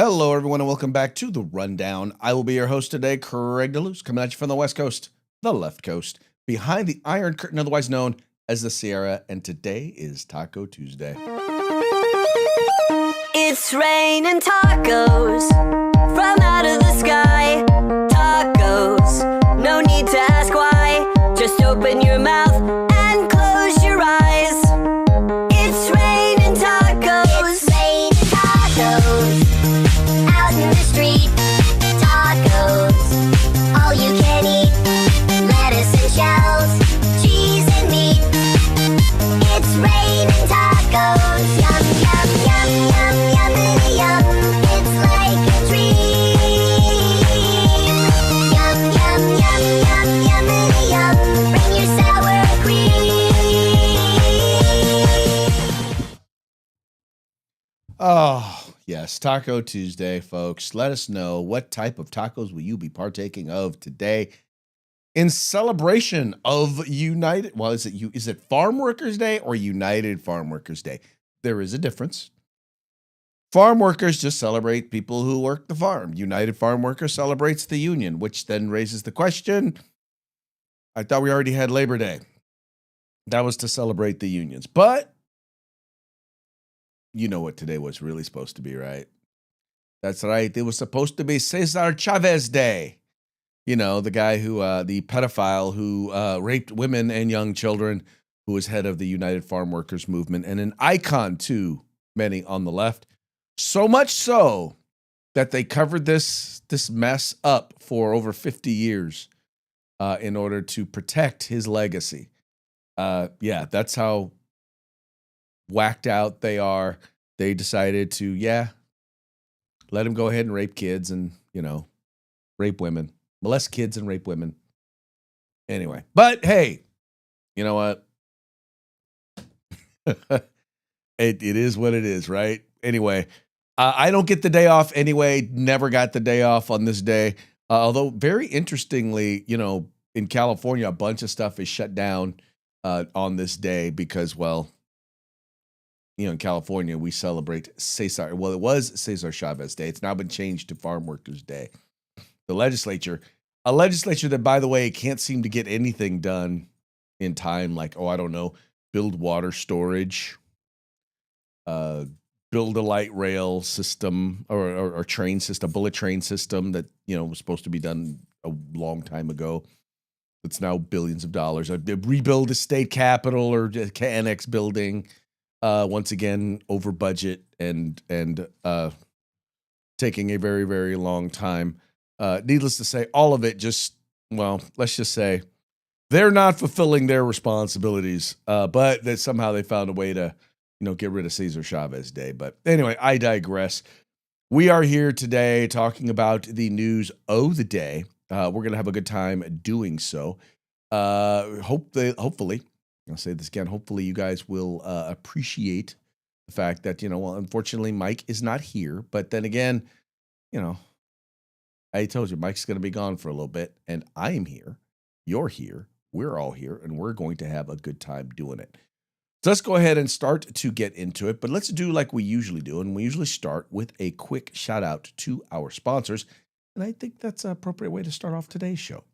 Hello, everyone, and welcome back to The Rundown. I will be your host today, Craig DeLuz, coming at you from the West Coast, the left coast, behind the Iron Curtain, otherwise known as the Sierra, and today is Taco Tuesday. It's raining tacos from out of the sky. Tacos, no need to ask why. Just open your mouth and close your eyes. It's raining tacos. It's raining tacos out in the street. Tacos, all you can eat. Lettuce and shells, cheese and meat. It's raining tacos. Yum, yum, yum, yum, yummity yum. It's like a dream. Yum, yum, yum, yum, yummity yum. Bring your sour cream. Oh, yes, Taco Tuesday, folks. Let us know what type of tacos will you be partaking of today in celebration of United. Well, is it Farm Workers Day or United Farm Workers Day? There is a difference. Farm workers just celebrate people who work the farm. United Farm Workers celebrates the union, which then raises the question. I thought we already had Labor Day. That was to celebrate the unions. But you know what today was really supposed to be, right? That's right. It was supposed to be Cesar Chavez Day. You know, the guy who, the pedophile who raped women and young children, who was head of the United Farm Workers movement and an icon to many on the left. So much so that they covered this mess up for over 50 years in order to protect his legacy. Yeah, that's how whacked out they are. They decided to, let him go ahead and rape kids and, rape women. Molest kids and rape women. Anyway, but hey, you know what? It is what it is, right? Anyway, I don't get the day off anyway. Never got the day off on this day. Although very interestingly, in California, a bunch of stuff is shut down on this day because, well, in California, we celebrate Cesar. Well, it was Cesar Chavez Day. It's now been changed to Farm Workers Day. The legislature, a legislature that, by the way, can't seem to get anything done in time, like, build water storage, build a light rail system or train system, bullet train system that, was supposed to be done a long time ago. It's now billions of dollars. Rebuild the state capitol or annex building, once again, over budget and taking a very, very long time. Needless to say, all of it let's just say they're not fulfilling their responsibilities, but that somehow they found a way to, get rid of Cesar Chavez Day. But anyway, I digress. We are here today talking about the news of the day. We're going to have a good time doing so. Hopefully, I'll say this again, hopefully you guys will appreciate the fact that, unfortunately Mike is not here. But then again, I told you Mike's going to be gone for a little bit, and I am here. You're here. We're all here, and we're going to have a good time doing it. So let's go ahead and start to get into it, but let's do like we usually do, and we usually start with a quick shout out to our sponsors, and I think that's an appropriate way to start off today's show.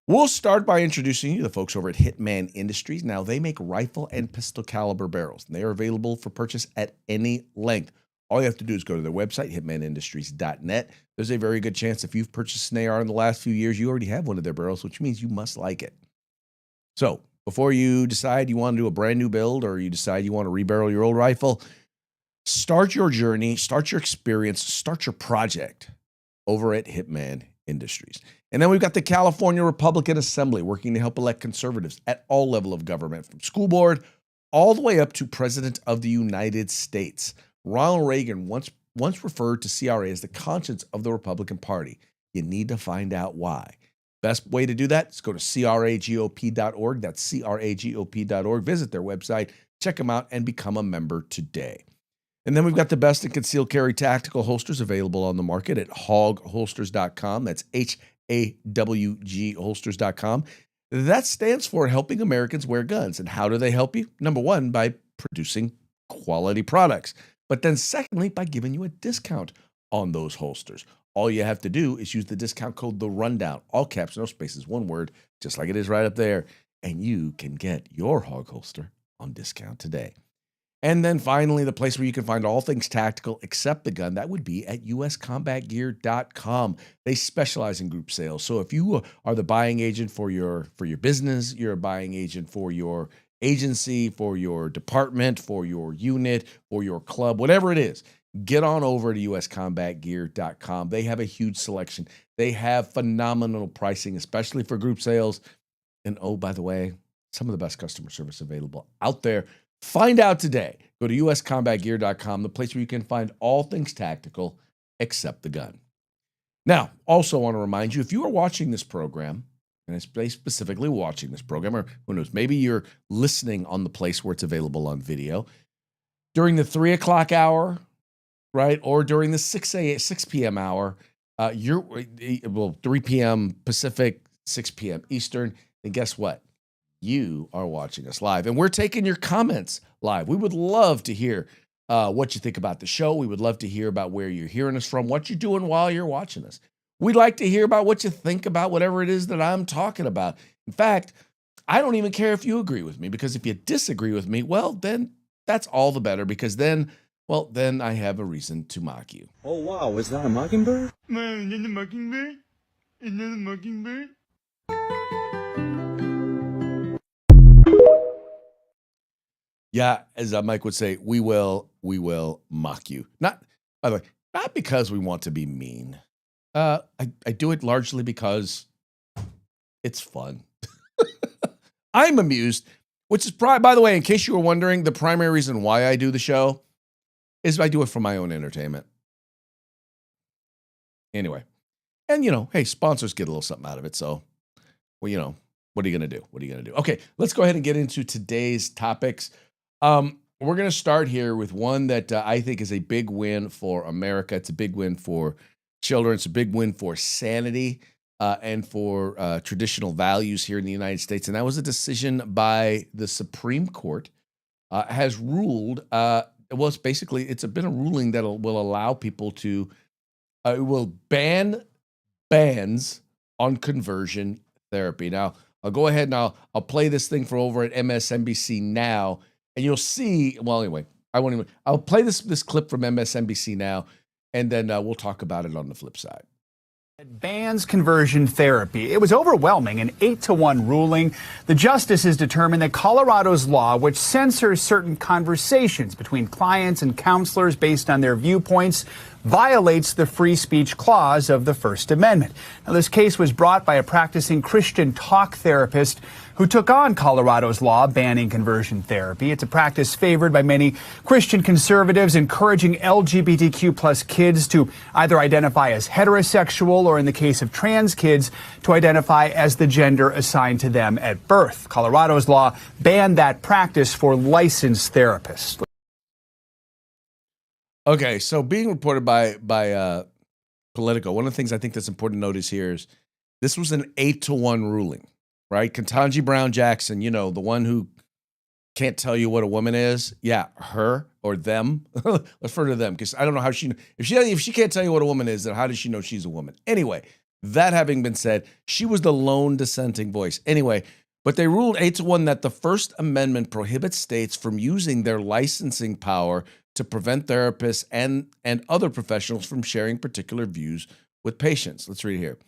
We'll start by introducing you to the folks over at Hitman Industries. Now, they make rifle and pistol caliber barrels, and they are available for purchase at any length. All you have to do is go to their website, hitmanindustries.net. There's a very good chance if you've purchased an AR in the last few years, you already have one of their barrels, which means you must like it. So before you decide you want to do a brand new build or you decide you want to rebarrel your old rifle, start your journey, start your experience, start your project over at Hitman Industries. And then we've got the California Republican Assembly working to help elect conservatives at all level of government, from school board all the way up to President of the United States. Ronald Reagan once referred to CRA as the conscience of the Republican Party. You need to find out why. Best way to do that is go to cragop.org. That's cragop.org. Visit their website, check them out, and become a member today. And then we've got the best in concealed carry tactical holsters available on the market at hawgholsters.com. That's HAWG holsters.com. That stands for Helping Americans Wear Guns. And how do they help you? Number one, by producing quality products. But then secondly, by giving you a discount on those holsters. All you have to do is use the discount code The Rundown, all caps, no spaces, one word, just like it is right up there, and you can get your hog holster on discount today. And then finally, the place where you can find all things tactical except the gun, that would be at uscombatgear.com. They specialize in group sales. So if you are the buying agent for your business, you're a buying agent for your agency, for your department, for your unit, for your club, whatever it is, get on over to uscombatgear.com. They have a huge selection. They have phenomenal pricing, especially for group sales. And oh, by the way, some of the best customer service available out there. Find out today. Go to uscombatgear.com, the place where you can find all things tactical except the gun. Now, also want to remind you, if you are watching this program, and I specifically watching this program, or who knows, maybe you're listening on the place where it's available on video, during the 3 o'clock hour, right, or during the 6 p.m. hour, 3 p.m. Pacific, 6 p.m. Eastern, and guess what? You are watching us live, and we're taking your comments live. We would love to hear what you think about the show. We would love to hear about where you're hearing us from, what you're doing while you're watching us. We'd like to hear about what you think about whatever it is that I'm talking about. In fact, I don't even care if you agree with me, because if you disagree with me, well, then that's all the better, because then I have a reason to mock you. Oh, wow. Is that a mockingbird? Man, is that a mockingbird? Is that a mockingbird? Yeah, as Mike would say, we will mock you. Not, by the way, not because we want to be mean. I do it largely because it's fun. I'm amused, which is by the way, in case you were wondering, the primary reason why I do the show is I do it for my own entertainment. Anyway, and hey, sponsors get a little something out of it. So, well, what are you going to do? What are you going to do? Okay, let's go ahead and get into today's topics. We're going to start here with one that I think is a big win for America. It's a big win for children. It's a big win for sanity and for traditional values here in the United States. And that was a decision by the Supreme Court. Has ruled, it's been a ruling that will allow people to, it will ban bans on conversion therapy. Now, I'll go ahead and I'll play this thing for over at MSNBC Now. And you'll see, well, anyway, I'll play this clip from MSNBC Now, and then we'll talk about it on the flip side. It bans conversion therapy. It was overwhelming, an 8-1 ruling. The justices determined that Colorado's law, which censors certain conversations between clients and counselors based on their viewpoints, violates the free speech clause of the First Amendment. Now, this case was brought by a practicing Christian talk therapist who took on Colorado's law banning conversion therapy. It's a practice favored by many Christian conservatives, encouraging LGBTQ plus kids to either identify as heterosexual or, in the case of trans kids, to identify as the gender assigned to them at birth. Colorado's law banned that practice for licensed therapists. Okay, so being reported by Politico, one of the things I think that's important to notice here is this was an 8-1 ruling, right? Ketanji Brown Jackson, the one who can't tell you what a woman is. Yeah, her or them. Let's refer to them, because I don't know how if she can't tell you what a woman is, then how does she know she's a woman? Anyway, that having been said, she was the lone dissenting voice. Anyway, but they ruled 8-1 that the First Amendment prohibits states from using their licensing power to prevent therapists and other professionals from sharing particular views with patients. Let's read it here.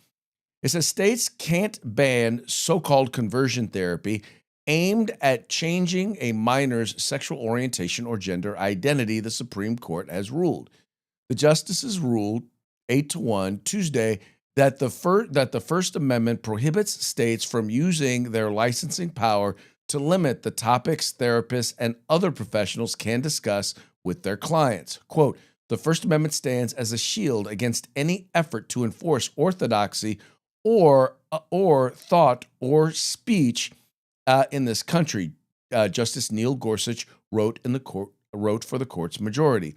It says states can't ban so-called conversion therapy aimed at changing a minor's sexual orientation or gender identity, the Supreme Court has ruled. The justices ruled 8-1 Tuesday that the First Amendment prohibits states from using their licensing power to limit the topics therapists and other professionals can discuss with their clients. Quote, the First Amendment stands as a shield against any effort to enforce orthodoxy or thought or speech in this country, Justice Neil Gorsuch wrote for the court's majority.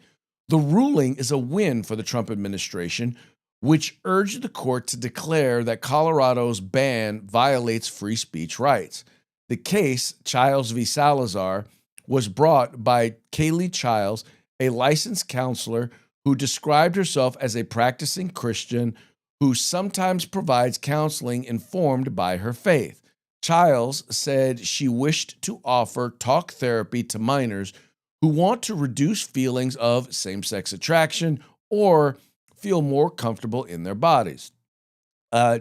The ruling is a win for the Trump administration, which urged the court to declare that Colorado's ban violates free speech rights. The case, Childs v. Salazar, was brought by Kaylee Childs, a licensed counselor who described herself as a practicing Christian who sometimes provides counseling informed by her faith. Childs said she wished to offer talk therapy to minors who want to reduce feelings of same-sex attraction or feel more comfortable in their bodies.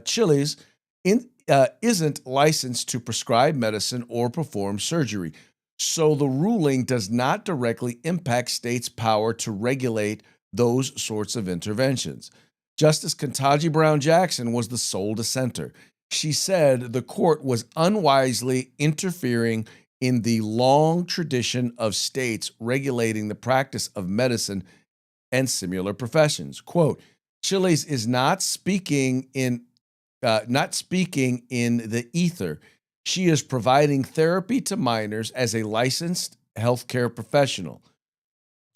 Chili's isn't licensed to prescribe medicine or perform surgery, so the ruling does not directly impact states' power to regulate those sorts of interventions. Justice Ketanji Brown Jackson was the sole dissenter. She said the court was unwisely interfering in the long tradition of states regulating the practice of medicine and similar professions. Quote, Chili's is not speaking in the ether. She is providing therapy to minors as a licensed healthcare professional,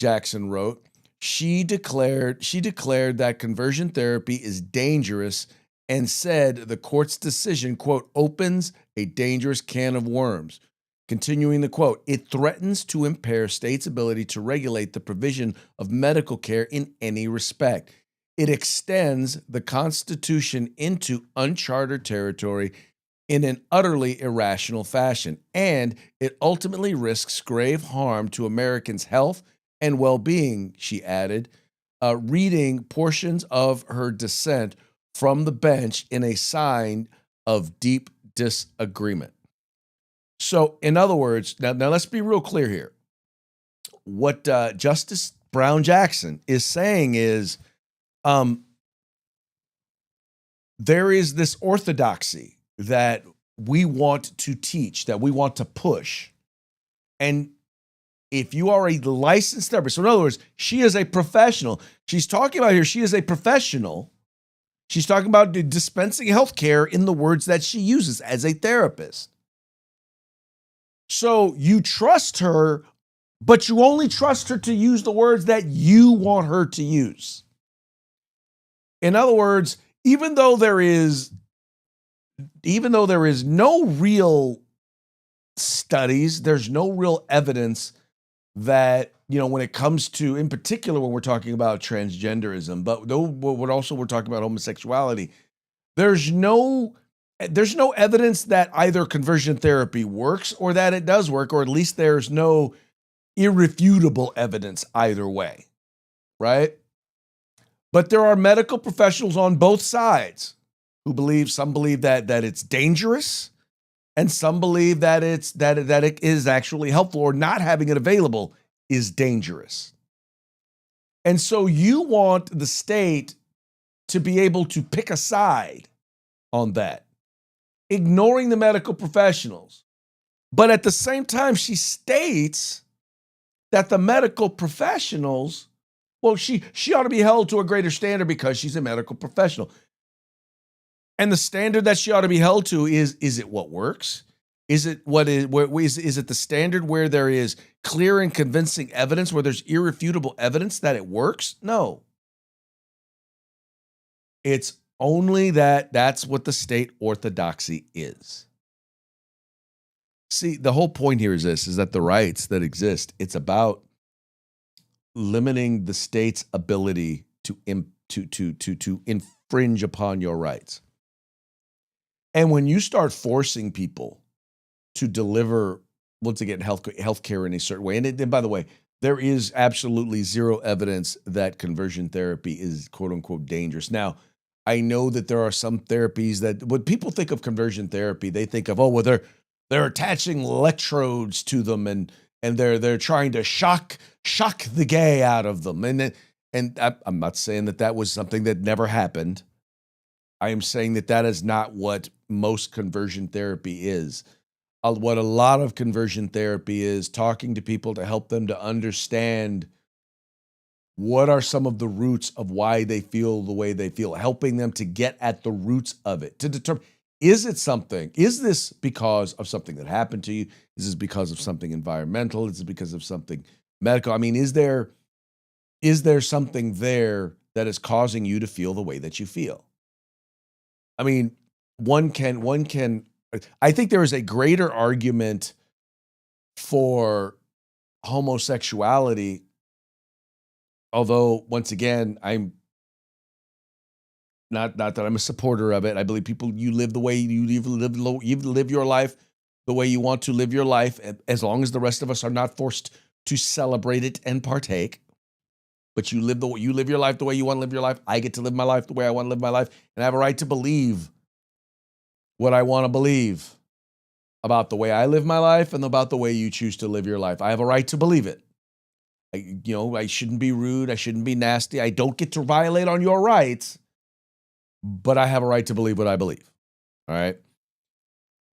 Jackson wrote. She declared that conversion therapy is dangerous and said the court's decision, quote, opens a dangerous can of worms. Continuing the quote, it threatens to impair states' ability to regulate the provision of medical care in any respect. It extends the Constitution into uncharted territory in an utterly irrational fashion, and it ultimately risks grave harm to Americans' health and well-being, she added, reading portions of her dissent from the bench in a sign of deep disagreement. So, in other words, now let's be real clear here. What Justice Brown Jackson is saying is there is this orthodoxy that we want to teach, that we want to push. And if you are a licensed therapist, so in other words, she is a professional. She's talking about here, she is a professional. She's talking about dispensing healthcare in the words that she uses as a therapist. So you trust her, but you only trust her to use the words that you want her to use. In other words, even though there is no real studies, there's no real evidence that, when it comes to, in particular, when we're talking about transgenderism, but what also we're talking about homosexuality, there's no evidence that either conversion therapy works or that it does work, or at least there's no irrefutable evidence either way, right? But there are medical professionals on both sides who some believe that it's dangerous, and some believe that it is actually helpful, or not having it available is dangerous. And so you want the state to be able to pick a side on that, ignoring the medical professionals. But at the same time, she states that the medical professionals, well, she ought to be held to a greater standard because she's a medical professional. And the standard that she ought to be held to is it what works? Is it is it the standard where there is clear and convincing evidence, where there's irrefutable evidence that it works? No. It's only that's what the state orthodoxy is. See, the whole point here is that the rights that exist, it's about limiting the state's ability to infringe upon your rights. And when you start forcing people to deliver, once again, healthcare in a certain way, and by the way, there is absolutely zero evidence that conversion therapy is quote unquote dangerous. Now, I know that there are some therapies that when people think of conversion therapy, they think of, they're attaching electrodes to them and they're trying to shock the gay out of them. And I'm not saying that was something that never happened. I am saying that is not what most conversion therapy is. What a lot of conversion therapy is talking to people to help them to understand what are some of the roots of why they feel the way they feel, helping them to get at the roots of it, to determine, is this because of something that happened to you? Is this because of something environmental? Is it because of something medical? I mean, is there something there that is causing you to feel the way that you feel? I mean, I think there is a greater argument for homosexuality although once again, I'm not that I'm a supporter of it. I believe people, you live the way you live your life the way you want to live your life, as long as the rest of us are not forced to celebrate it and partake. But you live your life the way you want to live your life. I get to live my life the way I want to live my life, and I have a right to believe what I want to believe about the way I live my life and about the way you choose to live your life. I have a right to believe it. I shouldn't be rude. I shouldn't be nasty. I don't get to violate on your rights, but I have a right to believe what I believe. All right.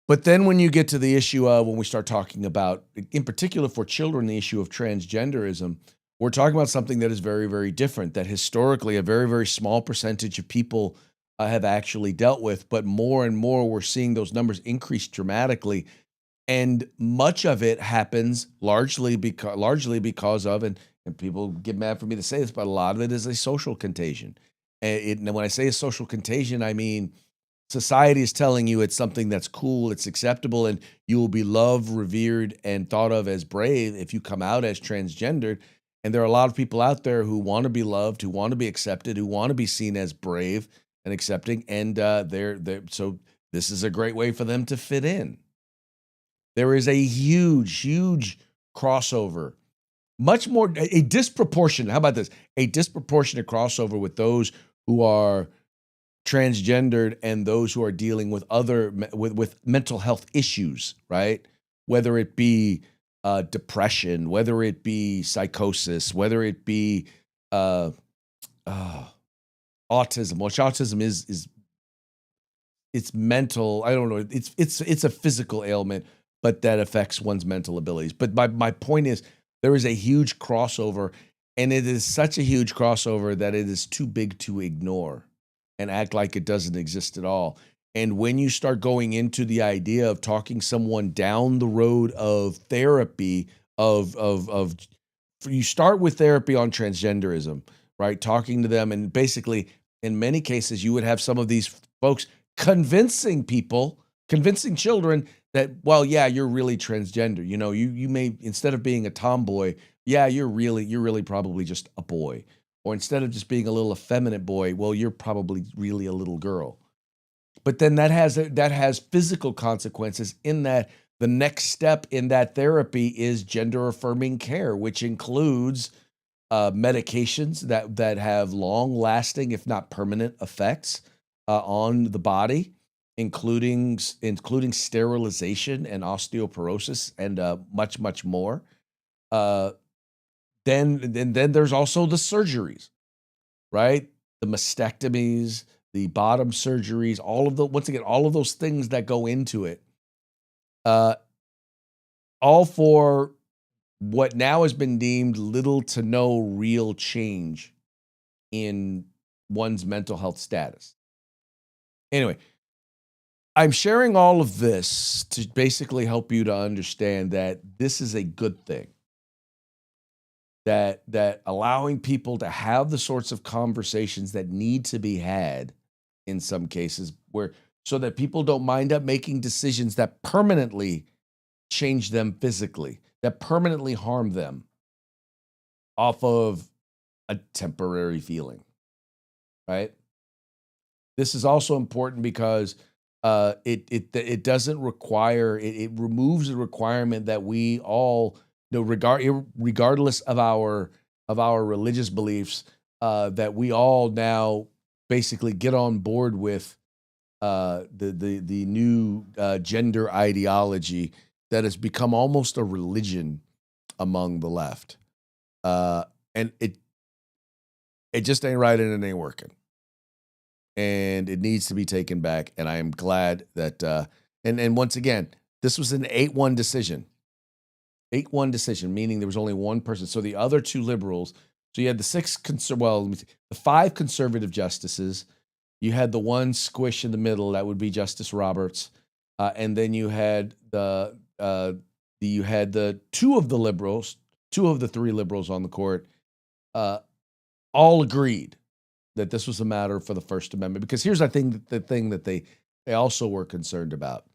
But then when you get to the issue of, when we start talking about, in particular for children, the issue of transgenderism, we're talking about something that is very, very different, that historically a very, very small percentage of people have actually dealt with. But more and more, we're seeing those numbers increase dramatically. And much of it happens largely because of, and people get mad for me to say this, but a lot of it is a social contagion. And when I say a social contagion, I mean, society is telling you it's something that's cool, it's acceptable, and you will be loved, revered, and thought of as brave if you come out as transgendered. And there are a lot of people out there who want to be loved, who want to be accepted, who want to be seen as brave and accepting. And so this is a great way for them to fit in. There is a huge, huge crossover, much more a disproportionate. How about this? A disproportionate crossover with those who are transgendered and those who are dealing with with mental health issues, right? Whether it be depression, whether it be psychosis, whether it be uh, autism, which autism is it's mental. I don't know. It's a physical ailment, but that affects one's mental abilities. But my point is, there is a huge crossover, and it is such a huge crossover that it is too big to ignore and act like it doesn't exist at all. And when you start going into the idea of talking someone down the road of therapy, you start with therapy on transgenderism, right? Talking to them, and basically, in many cases, you would have some of these folks convincing children that, well, yeah, you're really transgender. You may, instead of being a tomboy, yeah, you're really probably just a boy. Or instead of just being a little effeminate boy, well, you're probably really a little girl. But then that has physical consequences, in that the next step in that therapy is gender affirming care, which includes medications that have long lasting, if not permanent, effects on the body, including sterilization and osteoporosis and much more. Then there's also the surgeries, right? The mastectomies, the bottom surgeries, all of those things that go into it, all for what now has been deemed little to no real change in one's mental health status. Anyway, I'm sharing all of this to basically help you to understand that this is a good thing. That allowing people to have the sorts of conversations that need to be had in some cases, so that people don't wind up making decisions that permanently change them physically, that permanently harm them off of a temporary feeling, right? This is also important because it doesn't require, it removes the requirement that we all, regardless of our religious beliefs, that we all now basically get on board with the new gender ideology that has become almost a religion among the left, and it just ain't right, and it ain't working, and it needs to be taken back. And I am glad that and once again, this was an 8-1 decision. 8-1 decision, meaning there was only one person. So the other two liberals, so you had the 5 conservative justices, you had the one squish in the middle, that would be Justice Roberts, and then you had the 2 of the 3 liberals on the court, all agreed that this was a matter for the First Amendment. Because here's the thing that they also were concerned about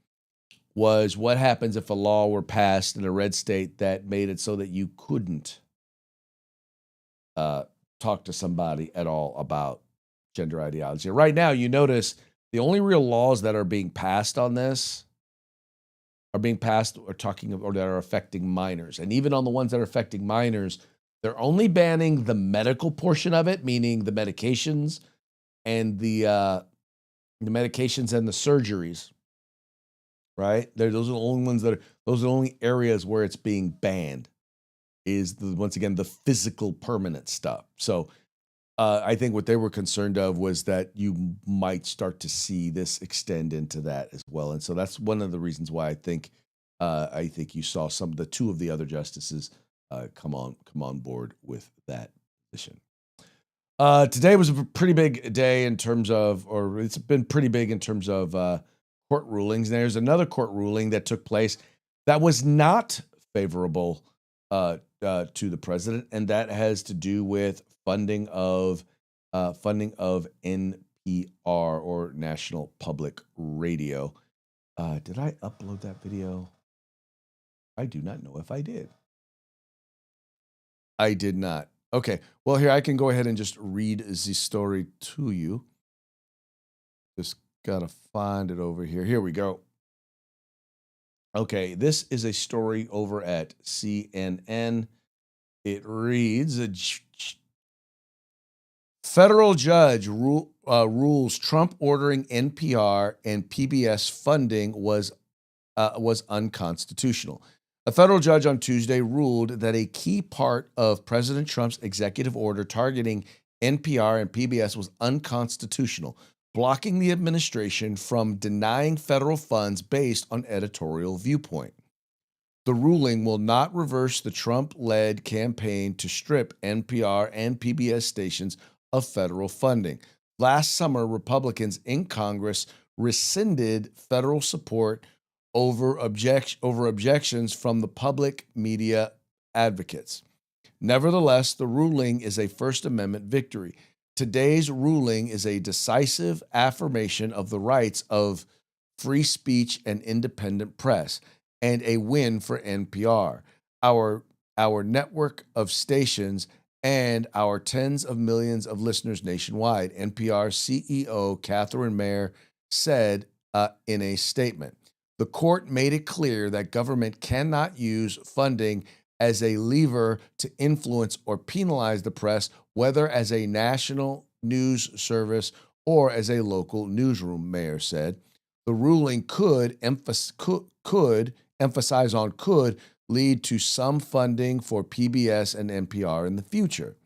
was, what happens if a law were passed in a red state that made it so that you couldn't talk to somebody at all about gender ideology. Right now, you notice the only real laws that are being passed on this are being passed or that are affecting minors. And even on the ones that are affecting minors, they're only banning the medical portion of it, meaning the medications and the medications and the surgeries. Right? Those are the only ones those are the only areas where it's being banned. Is once again the physical permanent stuff. So I think what they were concerned of was that you might start to see this extend into that as well, and so that's one of the reasons why I think you saw two of the other justices come on board with that position. Today was a pretty big day in terms of, or it's been pretty big in terms of court rulings. And there's another court ruling that took place that was not favorable to the president, and that has to do with funding of NPR or National Public Radio. Did I upload that video? I do not know if I did. I did not. Okay. Well, here I can go ahead and just read the story to you. Just gotta find it over here. Here we go. Okay, this is a story over at CNN. It reads, federal judge rules Trump ordering NPR and PBS funding was unconstitutional. A federal judge on Tuesday ruled that a key part of President Trump's executive order targeting NPR and PBS was unconstitutional, blocking the administration from denying federal funds based on editorial viewpoint. The ruling will not reverse the Trump-led campaign to strip NPR and PBS stations of federal funding. Last summer, Republicans in Congress rescinded federal support over objections from the public media advocates. Nevertheless, the ruling is a First Amendment victory. Today's ruling is a decisive affirmation of the rights of free speech and independent press, and a win for NPR, our network of stations, and our tens of millions of listeners nationwide, NPR CEO Catherine Mayer said in a statement. The court made it clear that government cannot use funding as a lever to influence or penalize the press, whether as a national news service or as a local newsroom, Mayer said. The ruling could lead to some funding for PBS and NPR in the future.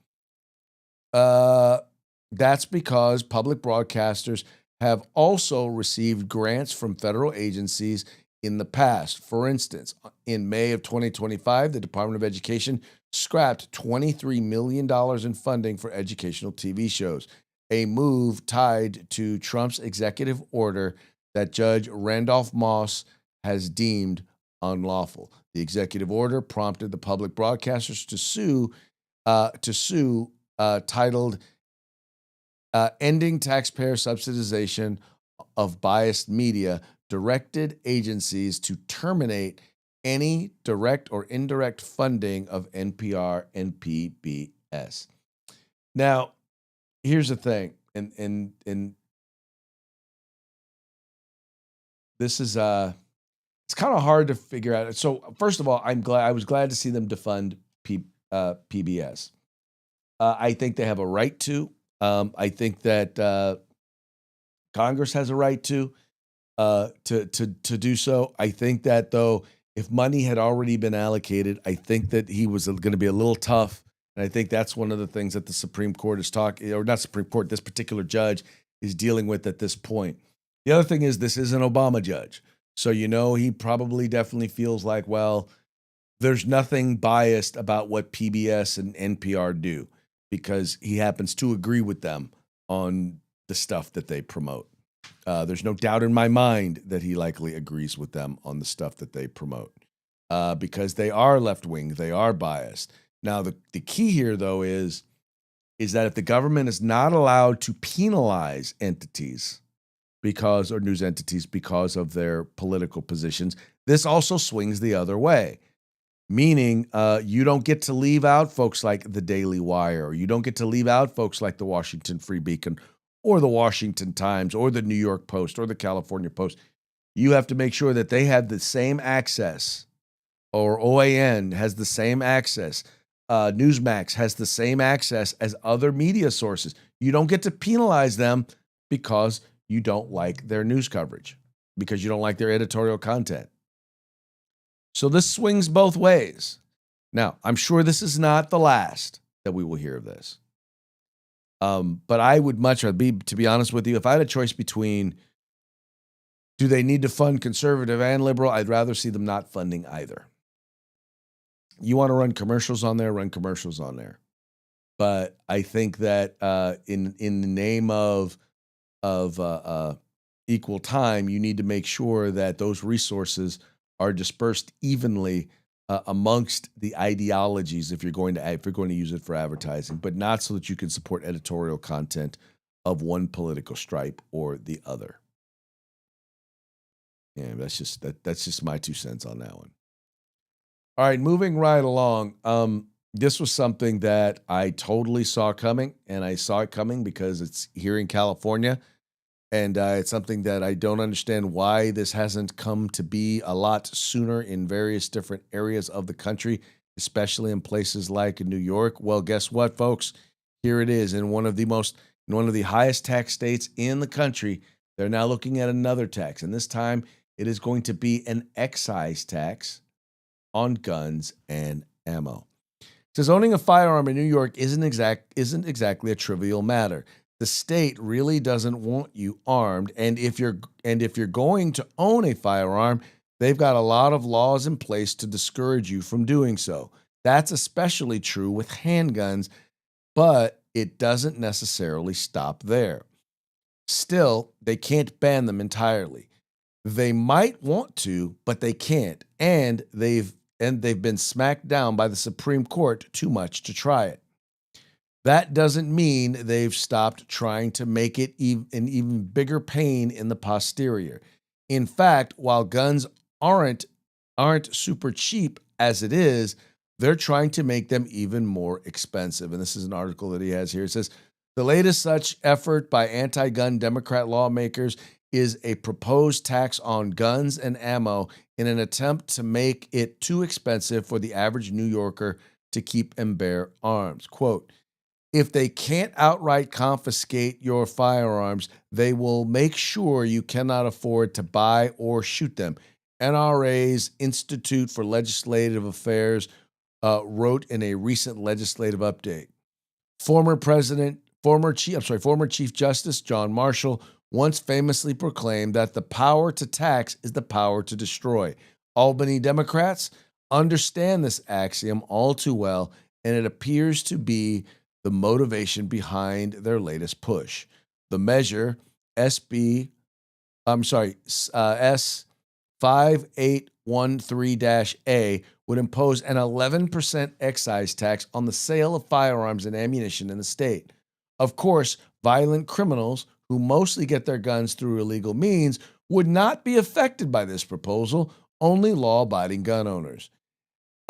That's because public broadcasters have also received grants from federal agencies in the past. For instance, in May of 2025, the Department of Education scrapped $23 million in funding for educational TV shows, a move tied to Trump's executive order that Judge Randolph Moss has deemed unlawful. The executive order prompted the public broadcasters to sue, titled Ending Taxpayer Subsidization of Biased Media, directed agencies to terminate any direct or indirect funding of NPR and PBS. Now, here's the thing, and this is it's kind of hard to figure out. So, first of all, I was glad to see them defund PBS. I think they have a right to. I think that Congress has a right to do so. I think that, though, if money had already been allocated, I think that he was going to be a little tough. And I think that's one of the things that the Supreme Court is talking, or not Supreme Court, this particular judge is dealing with at this point. The other thing is, this is an Obama judge. So, he probably definitely feels like, well, there's nothing biased about what PBS and NPR do because he happens to agree with them on the stuff that they promote. There's no doubt in my mind that he likely agrees with them on the stuff that they promote because they are left-wing, they are biased. Now, the key here, though, is that if the government is not allowed to penalize entities or news entities because of their political positions, this also swings the other way. meaning you don't get to leave out folks like the Daily Wire, or you don't get to leave out folks like the Washington Free Beacon or the Washington Times or the New York Post or the California Post. You have to make sure that they have the same access, or OAN has the same access. Newsmax has the same access as other media sources. You don't get to penalize them because you don't like their news coverage, because you don't like their editorial content. So this swings both ways. Now, I'm sure this is not the last that we will hear of this. But I would much rather to be honest with you, if I had a choice between do they need to fund conservative and liberal, I'd rather see them not funding either. You want to run commercials on there, run commercials on there. But I think that in the name of equal time, you need to make sure that those resources are dispersed evenly amongst the ideologies if you're going to use it for advertising, but not so that you can support editorial content of one political stripe or the other. Yeah, that's just my 2 cents on that one. All right, moving right along. This was something that I totally saw coming, and I saw it coming because it's here in California. And it's something that I don't understand why this hasn't come to be a lot sooner in various different areas of the country, especially in places like New York. Well, guess what, folks? Here it is in one of the highest tax states in the country. They're now looking at another tax, and this time it is going to be an excise tax on guns and ammo. It says owning a firearm in New York isn't exactly a trivial matter. The state really doesn't want you armed, and if you're going to own a firearm, they've got a lot of laws in place to discourage you from doing so. That's especially true with handguns, but it doesn't necessarily stop there. Still, they can't ban them entirely. They might want to, but they can't, and they've been smacked down by the Supreme Court too much to try it. That doesn't mean they've stopped trying to make it an even bigger pain in the posterior. In fact, while guns aren't super cheap as it is, they're trying to make them even more expensive. And this is an article that he has here. It says, the latest such effort by anti-gun Democrat lawmakers is a proposed tax on guns and ammo in an attempt to make it too expensive for the average New Yorker to keep and bear arms. Quote, if they can't outright confiscate your firearms, they will make sure you cannot afford to buy or shoot them. NRA's Institute for Legislative Affairs wrote in a recent legislative update. Former Chief Justice John Marshall once famously proclaimed that the power to tax is the power to destroy. Albany Democrats understand this axiom all too well, and it appears to be the motivation behind their latest push. The measure, S5813-A, would impose an 11% excise tax on the sale of firearms and ammunition in the state. Of course, violent criminals who mostly get their guns through illegal means would not be affected by this proposal, only law-abiding gun owners.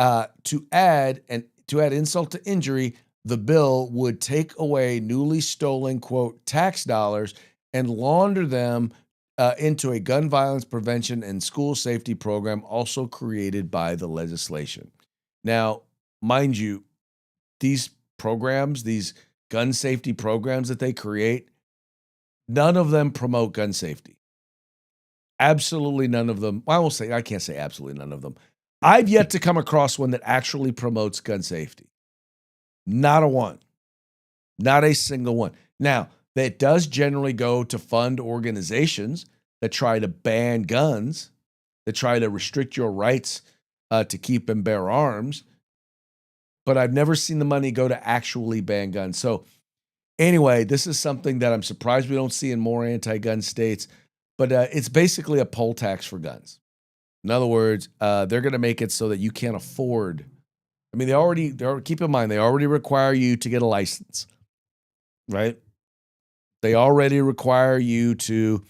To add insult to injury, the bill would take away newly stolen, quote, tax dollars and launder them into a gun violence prevention and school safety program also created by the legislation. Now, mind you, these programs, these gun safety programs that they create, none of them promote gun safety. Absolutely none of them. I can't say absolutely none of them. I've yet to come across one that actually promotes gun safety. Not a one. Not a single one. Now, that does generally go to fund organizations that try to ban guns, that try to restrict your rights to keep and bear arms. But I've never seen the money go to actually ban guns. So anyway, this is something that I'm surprised we don't see in more anti-gun states. But it's basically a poll tax for guns. In other words, they're going to make it so that you can't afford. I mean, keep in mind, they already require you to get a license, right? They already require you to,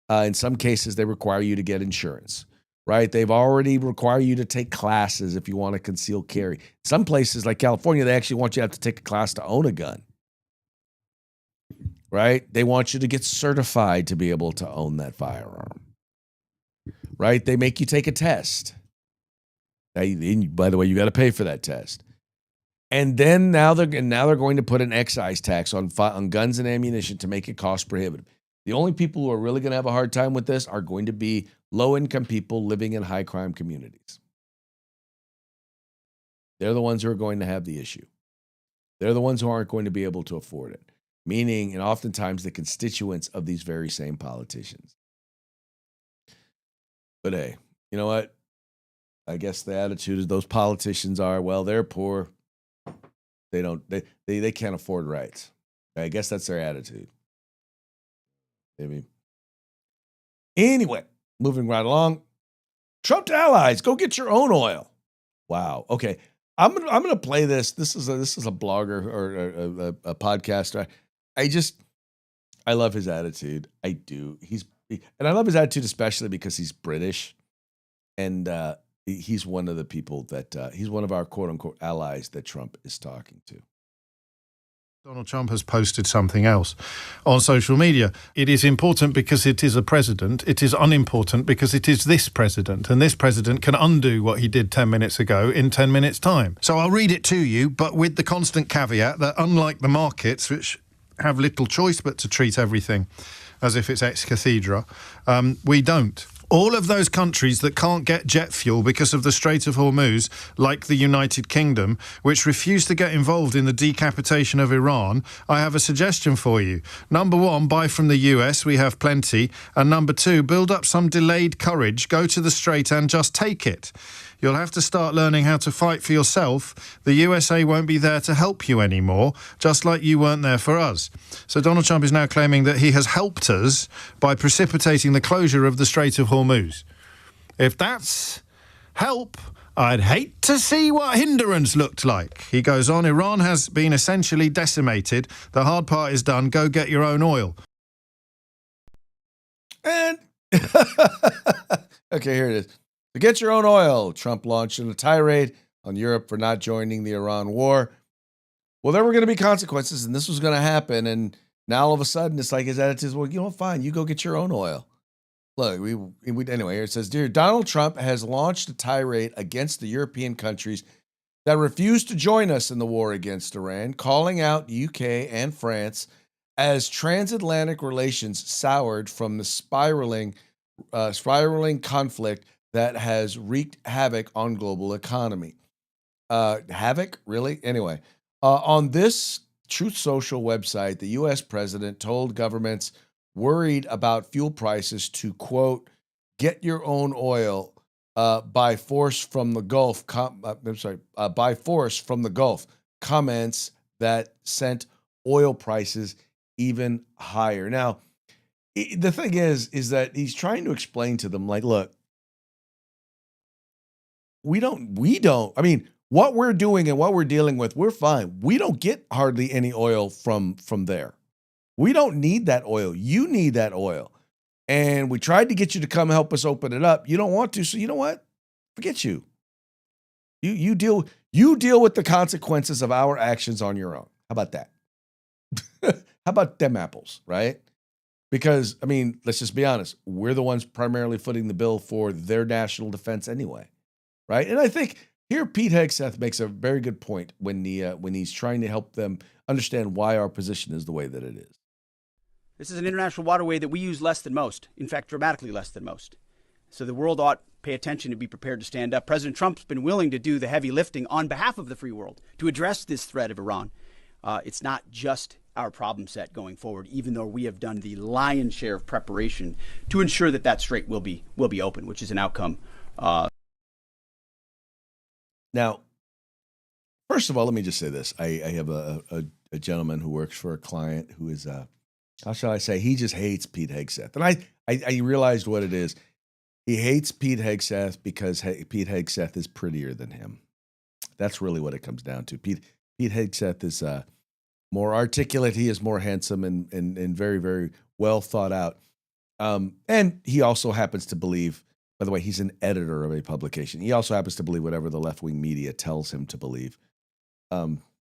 in some cases, they require you to get insurance. right? They've already require you to take classes if you want to conceal carry. Some places like California, they actually want you to have to take a class to own a gun, right? They want you to get certified to be able to own that firearm, right? They make you take a test. By the way, you got to pay for that test. And then now they're going to put an excise tax on guns and ammunition to make it cost prohibitive. The only people who are really going to have a hard time with this are going to be low-income people living in high-crime communities. They're the ones who are going to have the issue. They're the ones who aren't going to be able to afford it, meaning, and oftentimes, the constituents of these very same politicians. But hey, you know what? I guess the attitude of those politicians are, well, they're poor. They can't afford rights. I guess that's their attitude. Maybe. Anyway, moving right along. Trump allies, go get your own oil. Wow. Okay. I'm gonna play this. This is a blogger or a podcaster. I love his attitude. I do. And I love his attitude especially because he's British, and he's one of the people that he's one of our quote unquote allies that Trump is talking to. Donald Trump has posted something else on social media. It is important because it is a president. It is unimportant because it is this president. And this president can undo what he did 10 minutes ago in 10 minutes' time. So I'll read it to you, but with the constant caveat that unlike the markets, which have little choice but to treat everything as if it's ex cathedra, we don't. All of those countries that can't get jet fuel because of the Strait of Hormuz, like the United Kingdom, which refuse to get involved in the decapitation of Iran, I have a suggestion for you. Number one, buy from the US, we have plenty. And number two, build up some delayed courage, go to the Strait and just take it. You'll have to start learning how to fight for yourself. The USA won't be there to help you anymore, just like you weren't there for us. So Donald Trump is now claiming that he has helped us by precipitating the closure of the Strait of Hormuz. If that's help, I'd hate to see what hindrance looked like. He goes on, Iran has been essentially decimated. The hard part is done. Go get your own oil. And okay, here it is. To get your own oil, Trump launched a tirade on Europe for not joining the Iran war. Well, there were going to be consequences, and this was going to happen. And now all of a sudden, it's like his attitude is, well, you know, fine, you go get your own oil. Look, anyway, here it says, dear Donald Trump has launched a tirade against the European countries that refuse to join us in the war against Iran, calling out UK and France as transatlantic relations soured from the spiraling conflict that has wreaked havoc on global economy. Havoc? Really? Anyway, on this Truth Social website, the U.S. president told governments worried about fuel prices to, quote, get your own oil by force from the Gulf. By force from the Gulf. Comments that sent oil prices even higher. Now, the thing is that he's trying to explain to them, like, look, we don't, I mean, what we're doing and what we're dealing with, we're fine. We don't get hardly any oil from there. We don't need that oil. You need that oil. And we tried to get you to come help us open it up. You don't want to. So you know what? Forget you. You deal with the consequences of our actions on your own. How about that? How about them apples, right? Because, I mean, let's just be honest. We're the ones primarily footing the bill for their national defense anyway. Right. And I think here Pete Hegseth makes a very good point when he's trying to help them understand why our position is the way that it is. This is an international waterway that we use less than most, in fact, dramatically less than most. So the world ought to pay attention and be prepared to stand up. President Trump's been willing to do the heavy lifting on behalf of the free world to address this threat of Iran. It's not just our problem set going forward, even though we have done the lion's share of preparation to ensure that that strait will be open, which is an outcome. Now, first of all, let me just say this. I have a gentleman who works for a client who is, how shall I say, he just hates Pete Hegseth. And I realized what it is. He hates Pete Hegseth because Pete Hegseth is prettier than him. That's really what it comes down to. Pete Hegseth is more articulate. He is more handsome and very, very well thought out. And he also happens to believe By the way, he's an editor of a publication. He also happens to believe whatever the left-wing media tells him to believe.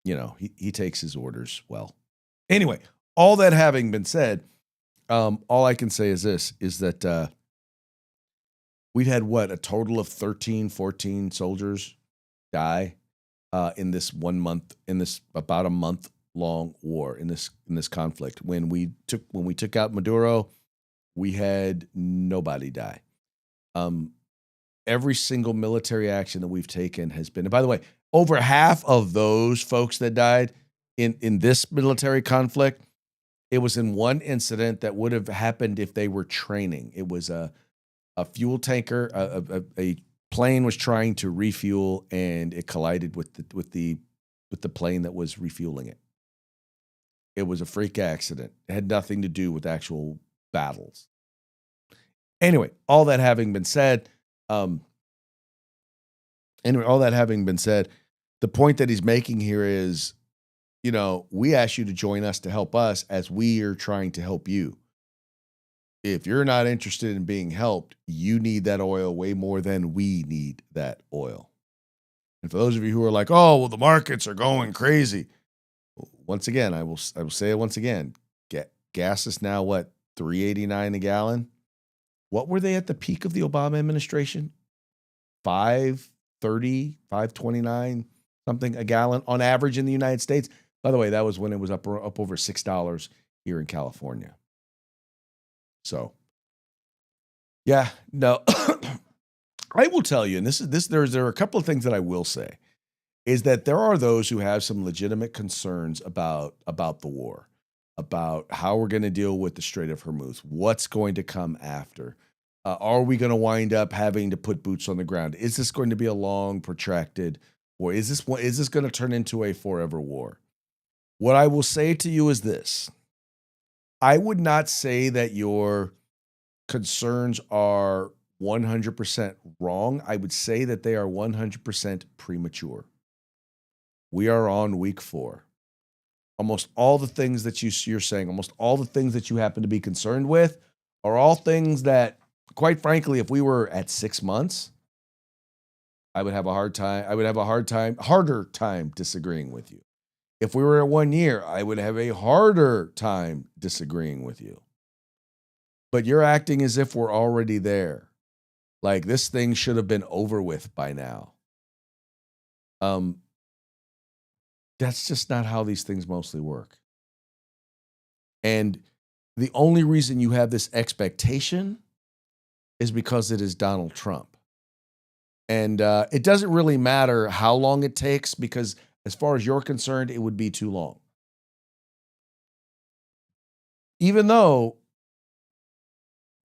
He takes his orders well. Anyway, all that having been said, all I can say is this, is that we've had, a total of 13, 14 soldiers die in this 1 month, in this about a month-long war, in this conflict. When we took out Maduro, we had nobody die. Every single military action that we've taken has been, and by the way, over half of those folks that died in this military conflict, it was in one incident that would have happened if they were training. It was a fuel tanker, a plane was trying to refuel, and it collided with the plane that was refueling it. It was a freak accident. It had nothing to do with actual battles. Anyway, all that having been said, the point that he's making here is, we ask you to join us to help us as we are trying to help you. If you're not interested in being helped, you need that oil way more than we need that oil. And for those of you who are like, oh, well, the markets are going crazy. Once again, I will say it once again. Gas is now what, $3.89 a gallon? What were they at the peak of the Obama administration? $5.30, $5.29, something a gallon on average in the United States. By the way, that was when it was up over $6 here in California. So, yeah, no, I will tell you, and there are a couple of things that I will say, is that there are those who have some legitimate concerns about the war, about how we're going to deal with the Strait of Hormuz, what's going to come after. Are we going to wind up having to put boots on the ground? Is this going to be a long, protracted war? Is this going to turn into a forever war? What I will say to you is this. I would not say that your concerns are 100% wrong. I would say that they are 100% premature. We are on week 4. Almost all the things that you're saying, almost all the things that you happen to be concerned with are all things that, quite frankly, if we were at 6 months, I would have a harder time disagreeing with you. If we were at 1 year, I would have a harder time disagreeing with you. But you're acting as if we're already there. Like this thing should have been over with by now. That's just not how these things mostly work. And the only reason you have this expectation is because it is Donald Trump. And it doesn't really matter how long it takes, because as far as you're concerned, it would be too long. Even though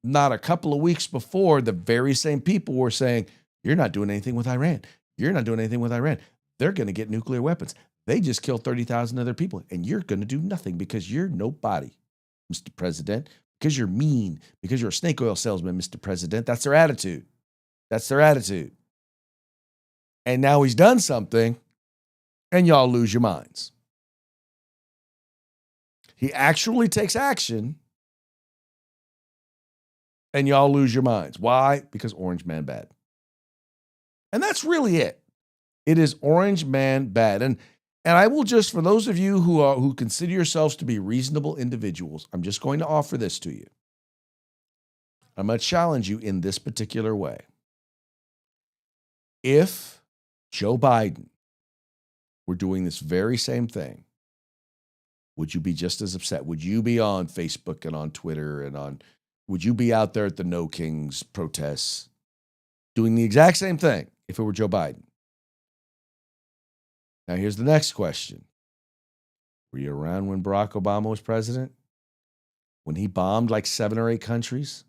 not a couple of weeks before, the very same people were saying, you're not doing anything with Iran. You're not doing anything with Iran. They're going to get nuclear weapons. They just killed 30,000 other people, and you're going to do nothing because you're nobody, Mr. President, because you're mean, because you're a snake oil salesman, Mr. President. That's their attitude. That's their attitude. And now he's done something, and y'all lose your minds. He actually takes action, and y'all lose your minds. Why? Because Orange Man bad. And that's really it. It is Orange Man bad. And I will just, for those of you who consider yourselves to be reasonable individuals, I'm just going to offer this to you. I'm going to challenge you in this particular way. If Joe Biden were doing this very same thing, would you be just as upset? Would you be on Facebook and on Twitter and would you be out there at the No Kings protests doing the exact same thing if it were Joe Biden? Now, here's the next question. Were you around when Barack Obama was president? When he bombed like 7 or 8 countries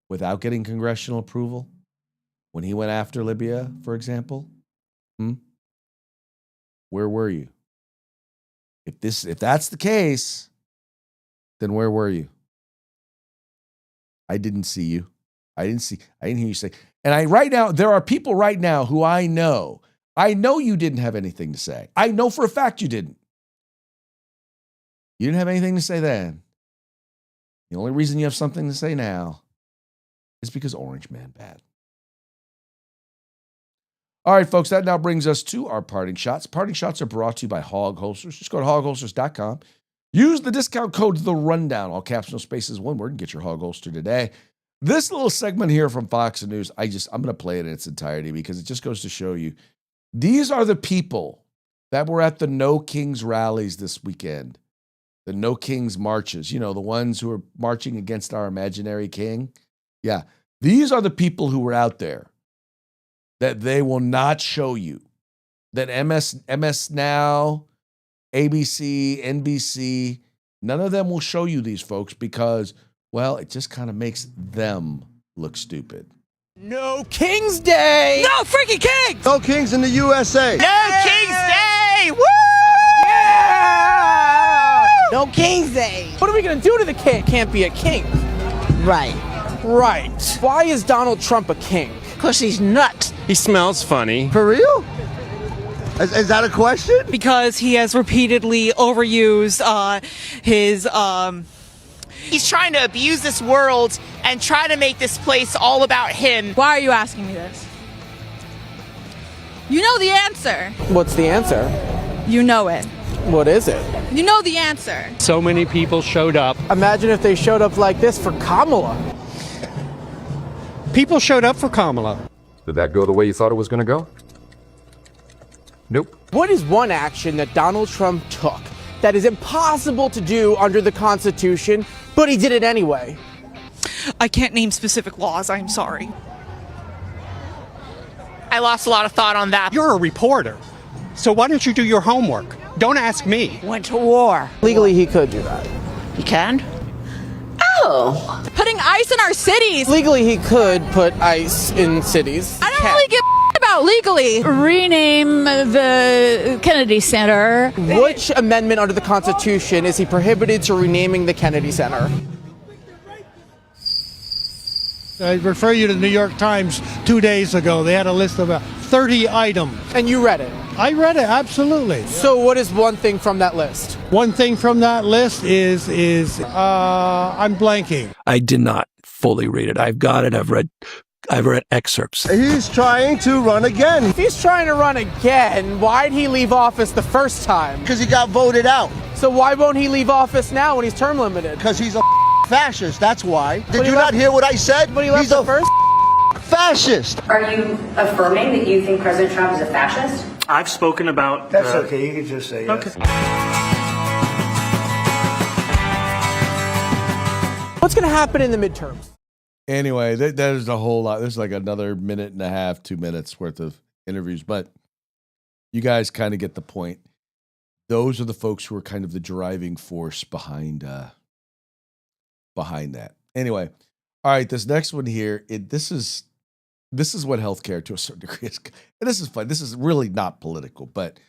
without getting congressional approval? When he went after Libya, for example? Where were you? If that's the case, then where were you? I didn't see you. I didn't hear you say. And there are people right now who I know you didn't have anything to say. I know for a fact you didn't. You didn't have anything to say then. The only reason you have something to say now It's because Orange Man bad. All right, folks, that now brings us to our parting shots. Parting shots are brought to you by Hog Holsters. Just go to hogholsters.com. Use the discount code The Rundown, all caps, no spaces, one word, and get your Hog Holster today. This little segment here from Fox News, I'm going to play it in its entirety because it just goes to show you these are the people that were at the No Kings rallies this weekend, the No Kings marches, the ones who are marching against our imaginary king. Yeah, these are the people who were out there that they will not show you, that MS Now, ABC, NBC, none of them will show you these folks because, well, it just kind of makes them look stupid. No King's Day! No freaking Kings! No kings in the USA. No King's Day! Woo! Yeah! No King's Day! What are we gonna do to the king? Can't be a king. Right. Right. Why is Donald Trump a king? Because he's nuts. He smells funny. For real? Is that a question? Because he has repeatedly overused his He's trying to abuse this world and try to make this place all about him. Why are you asking me this? You know the answer. What's the answer? You know it. What is it? You know the answer. So many people showed up. Imagine if they showed up like this for Kamala. People showed up for Kamala. Did that go the way you thought it was going to go? Nope. What is one action that Donald Trump took that is impossible to do under the Constitution, but he did it anyway? I can't name specific laws, I'm sorry. I lost a lot of thought on that. You're a reporter, so why don't you do your homework? Don't ask me. Went to war. Legally, he could do that. He can? Oh. Putting ice in our cities. Legally, he could put ice in cities. I don't really give about legally. Rename the Kennedy Center. Which amendment under the Constitution is he prohibited to renaming the Kennedy Center? I refer you to the New York Times 2 days ago. They had a list of 30 items. And you read it? I read it, absolutely. So what is one thing from that list? One thing from that list is I'm blanking. I did not fully read it. I've got it. I've read excerpts. He's trying to run again. If he's trying to run again, why'd he leave office the first time? Because he got voted out. So why won't he leave office now when he's term limited? Because he's a fascist, that's why. Did you left- not hear what I said? But he left He's the a first fascist. Are you affirming that you think President Trump is a fascist? I've spoken about... That's okay, you can just say yes. Okay. What's going to happen in the midterms? Anyway, there's a whole lot. There's like another minute and a half, 2 minutes worth of interviews, but you guys kind of get the point. Those are the folks who are kind of the driving force behind that. Anyway, all right, this next one here, this is what healthcare to a certain degree is. And this is fun. This is really not political, but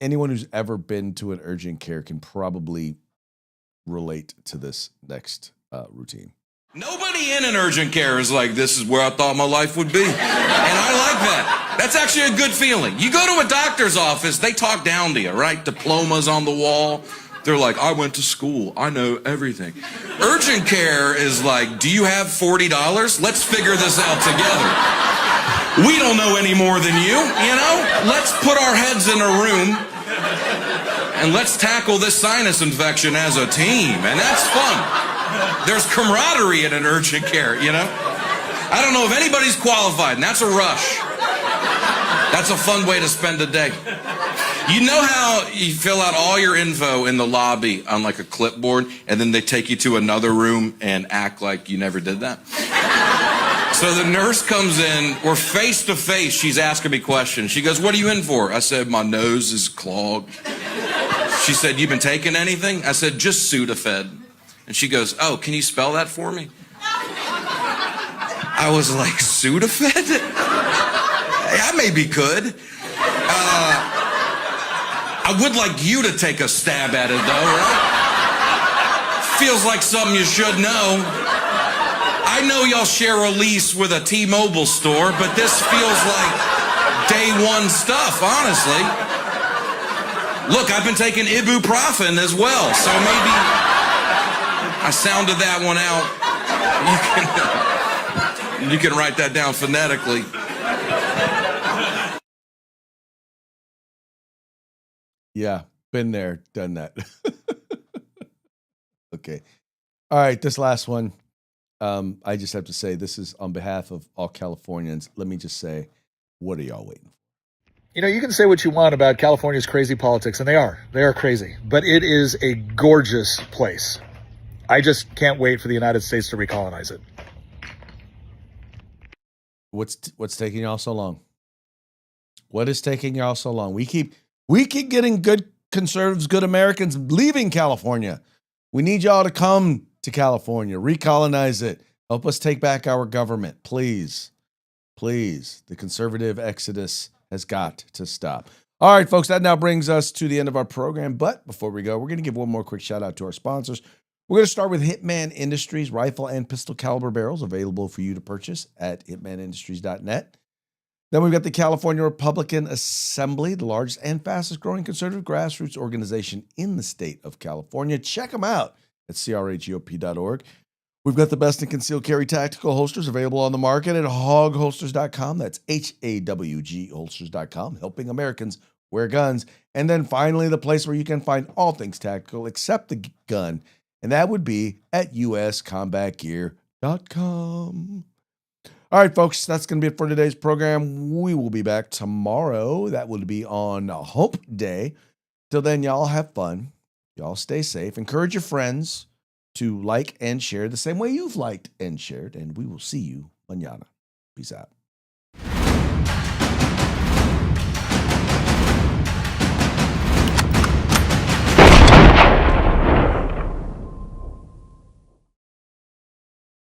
anyone who's ever been to an urgent care can probably relate to this next routine. Nobody in an urgent care is like, this is where I thought my life would be. And I like that. That's actually a good feeling. You go to a doctor's office, they talk down to you, right? Diplomas on the wall. They're like, I went to school. I know everything. Urgent care is like, do you have $40? Let's figure this out together. We don't know any more than you know? Let's put our heads in a room and let's tackle this sinus infection as a team. And that's fun. There's camaraderie in an urgent care, I don't know if anybody's qualified, and that's a rush. That's a fun way to spend a day. You know how you fill out all your info in the lobby on like a clipboard, and then they take you to another room and act like you never did that? So the nurse comes in, we're face to face, she's asking me questions. She goes, what are you in for? I said, my nose is clogged. She said, you been taking anything? I said, just Sudafed. And she goes, oh, can you spell that for me? I was like, Sudafed? I maybe could. I would like you to take a stab at it, though, right? Feels like something you should know. I know y'all share a lease with a T-Mobile store, but this feels like day one stuff, honestly. Look, I've been taking ibuprofen as well, so maybe I sounded that one out. You can write that down phonetically. Yeah, been there, done that. Okay. All right, this last one. I just have to say, this is on behalf of all Californians. Let me just say, what are y'all waiting for? You know, you can say what you want about California's crazy politics, and they are crazy, but it is a gorgeous place. I just can't wait for the United States to recolonize it. What's taking y'all so long? What is taking y'all so long? We keep getting good conservatives, good Americans leaving California. We need y'all to come to California, recolonize it, help us take back our government, please. Please. The conservative exodus has got to stop. All right, folks, that now brings us to the end of our program. But before we go, we're going to give one more quick shout out to our sponsors. We're going to start with Hitman Industries, rifle and pistol caliber barrels available for you to purchase at hitmanindustries.net. Then we've got the California Republican Assembly, the largest and fastest growing conservative grassroots organization in the state of California. Check them out at cragop.org. We've got the best in concealed carry tactical holsters available on the market at hogholsters.com. That's HAWG holsters.com, helping Americans wear guns. And then finally, the place where you can find all things tactical except the gun, and that would be at uscombatgear.com. All right, folks, that's going to be it for today's program. We will be back tomorrow. That will be on Hump Day. Till then, y'all have fun. Y'all stay safe. Encourage your friends to like and share the same way you've liked and shared. And we will see you mañana. Peace out.